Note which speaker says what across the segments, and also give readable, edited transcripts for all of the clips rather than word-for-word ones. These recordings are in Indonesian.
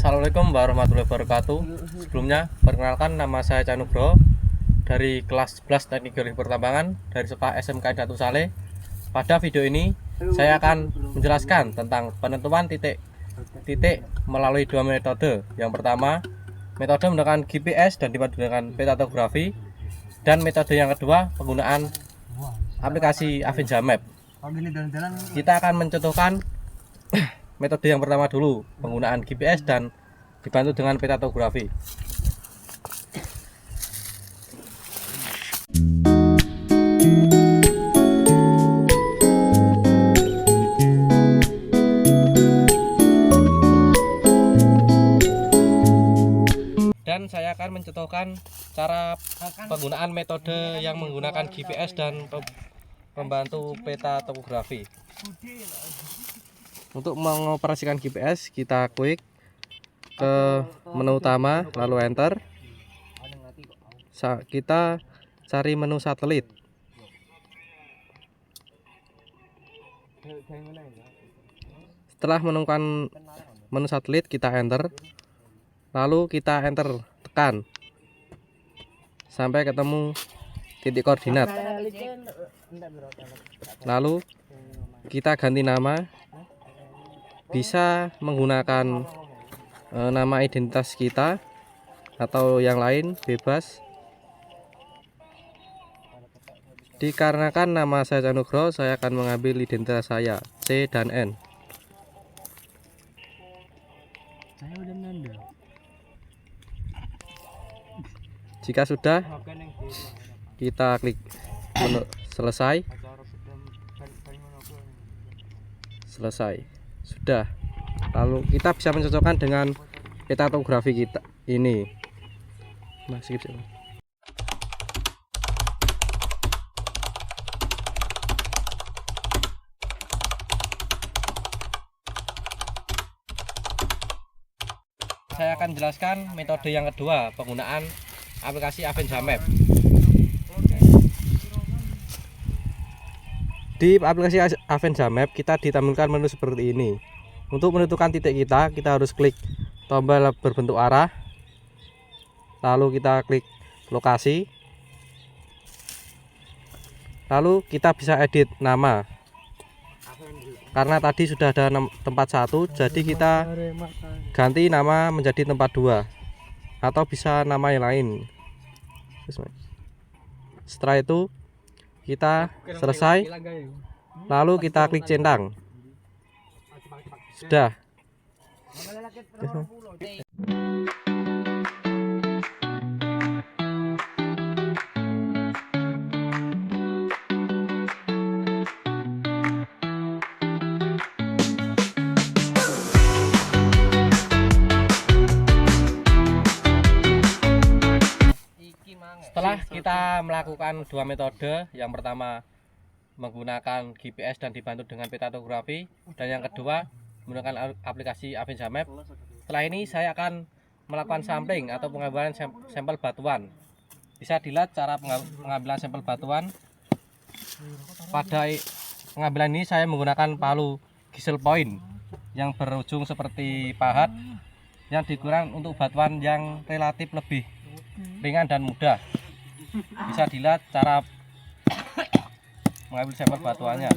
Speaker 1: Assalamualaikum warahmatullahi wabarakatuh. Sebelumnya, perkenalkan nama saya Canugro dari kelas 11 Teknik Geologi Pertambangan dari sekolah SMK Datu Saleh. Pada video ini, saya akan menjelaskan tentang penentuan titik melalui dua metode. Yang pertama, metode menggunakan GPS dan dipandu dengan peta topografi, dan metode yang kedua, penggunaan aplikasi Avenza Map. Kita akan mencontohkan metode yang pertama dulu, penggunaan GPS dan dibantu dengan peta topografi. Dan saya akan mencontohkan cara penggunaan metode yang menggunakan GPS dan pembantu peta topografi. Untuk mengoperasikan GPS, kita klik ke menu utama lalu enter. Kita cari menu satelit. Setelah menemukan menu satelit, kita enter. Lalu kita enter, tekan sampai ketemu titik koordinat. Lalu kita ganti nama. Bisa menggunakan nama identitas kita atau yang lain, bebas. Dikarenakan nama saya Canugro, saya akan mengambil identitas saya, C dan N. Jika sudah, kita klik menu selesai. Sudah. Lalu kita bisa mencocokkan dengan peta topografi kita ini. Saya akan jelaskan metode yang kedua, penggunaan aplikasi Avenza Map. Di aplikasi Avenza Map kita ditampilkan menu seperti ini. Untuk menentukan titik kita harus klik tombol berbentuk arah. Lalu kita klik lokasi. Lalu kita bisa edit nama. Karena tadi sudah ada tempat 1, jadi kita ganti nama menjadi tempat 2. Atau bisa nama yang lain. Setelah itu kita selesai, lalu kita klik centang. Sudah. Setelah kita melakukan dua metode, yang pertama menggunakan GPS dan dibantu dengan peta topografi, dan yang kedua menggunakan aplikasi Avenza Map. Setelah ini saya akan melakukan sampling atau pengambilan sampel batuan. Bisa dilihat cara pengambilan sampel batuan. Pada pengambilan ini saya menggunakan palu gisel point yang berujung seperti pahat, yang digunakan untuk batuan yang relatif lebih ringan dan mudah. Bisa dilihat cara mengambil sampel batuannya.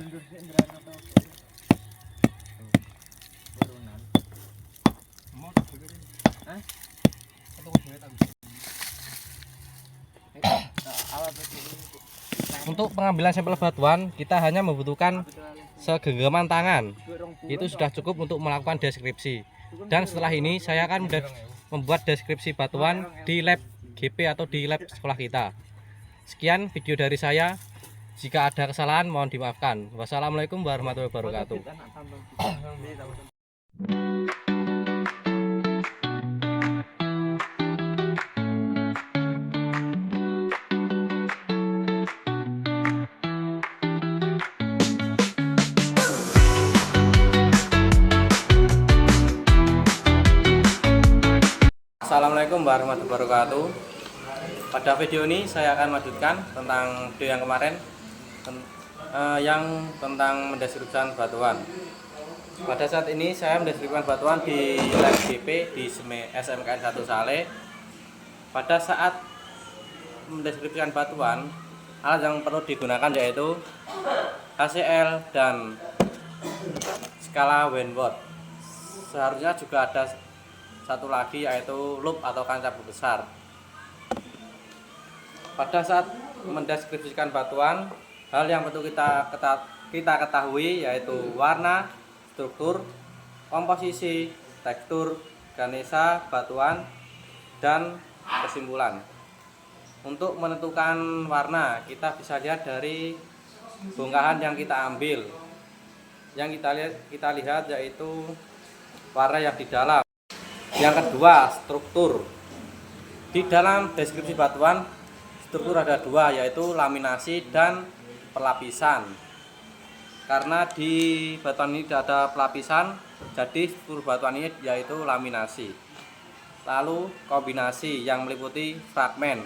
Speaker 1: Untuk pengambilan sampel batuan kita hanya membutuhkan segenggaman tangan. Itu sudah cukup untuk melakukan deskripsi. Dan setelah ini saya akan membuat deskripsi batuan di lab GP atau di lab sekolah kita. Sekian video dari saya. Jika ada kesalahan mohon dimaafkan. Wassalamualaikum warahmatullahi wabarakatuh. Assalamualaikum warahmatullahi wabarakatuh. Pada video ini saya akan melanjutkan tentang video yang kemarin, yang tentang mendeskripsikan batuan. Pada saat ini saya mendeskripsikan batuan di lab GP di SMKN 1 Saleh. Pada saat mendeskripsikan batuan, alat yang perlu digunakan yaitu HCl dan skala Wenworth. Seharusnya juga ada satu lagi yaitu loop atau kancah besar. Pada saat mendeskripsikan batuan, hal yang perlu kita ketahui yaitu warna, struktur, komposisi, tekstur, ganesha batuan, dan kesimpulan. Untuk menentukan warna, kita bisa lihat dari bongkahan yang kita ambil. Yang kita lihat yaitu warna yang di dalam. Yang kedua, struktur. Di dalam deskripsi batuan, struktur ada dua, yaitu laminasi dan pelapisan. Karena di batuan ini tidak ada pelapisan, jadi struktur batuan ini yaitu laminasi. Lalu kombinasi yang meliputi fragmen.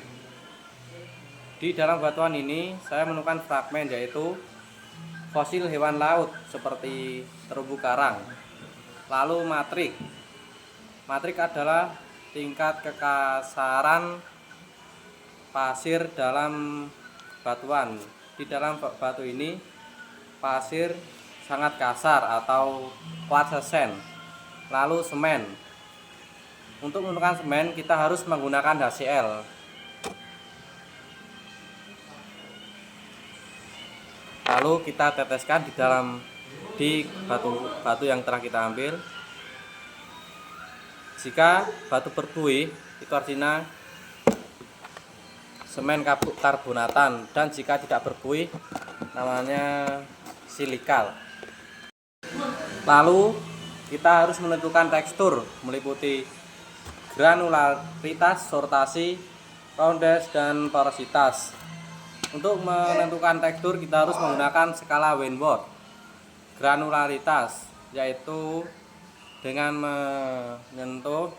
Speaker 1: Di dalam batuan ini saya menemukan fragmen yaitu fosil hewan laut seperti terumbu karang. Lalu matrik. Matrik adalah tingkat kekasaran pasir dalam batuan. Di dalam batu ini pasir sangat kasar atau quartz-sand. Lalu semen. Untuk menentukan semen kita harus menggunakan HCl. Lalu kita teteskan di batu yang telah kita ambil. Jika batu berbuih itu artinya semen karbonatan, dan jika tidak berbuih namanya silikal. Lalu kita harus menentukan tekstur meliputi granularitas, sortasi, roundness, dan porositas. Untuk menentukan tekstur kita harus menggunakan skala Wenworth. Granularitas yaitu dengan menyentuh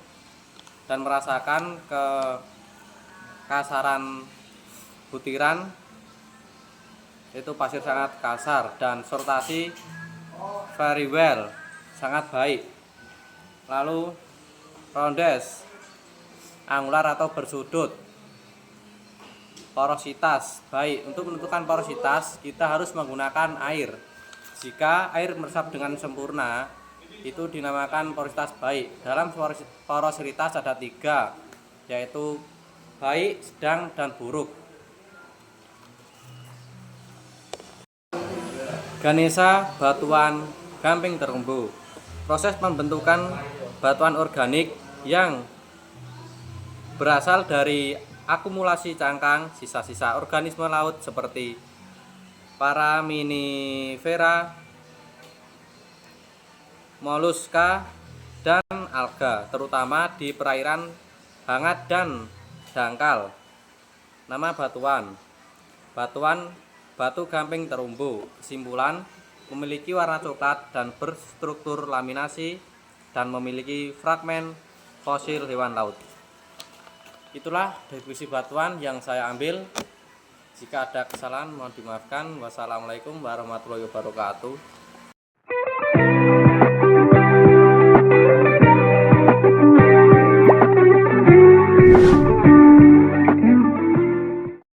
Speaker 1: dan merasakan kekasaran butiran, itu pasir sangat kasar, dan sortasi very well, sangat baik. Lalu roundness, angular atau bersudut. Porositas baik. Untuk menentukan porositas kita harus menggunakan air. Jika air meresap dengan sempurna itu dinamakan porositas baik. Dalam porositas ada 3, yaitu baik, sedang, dan buruk. Ganesha batuan gamping terumbu. Proses pembentukan batuan organik yang berasal dari akumulasi cangkang sisa-sisa organisme laut seperti paraminifera, moluska, dan alga, terutama di perairan hangat dan dangkal. Nama batuan batu gamping terumbu. Kesimpulan, memiliki warna coklat dan berstruktur laminasi dan memiliki fragmen fosil hewan laut. Itulah deskripsi batuan yang saya ambil. Jika ada kesalahan mohon dimaafkan. Wassalamualaikum warahmatullahi wabarakatuh.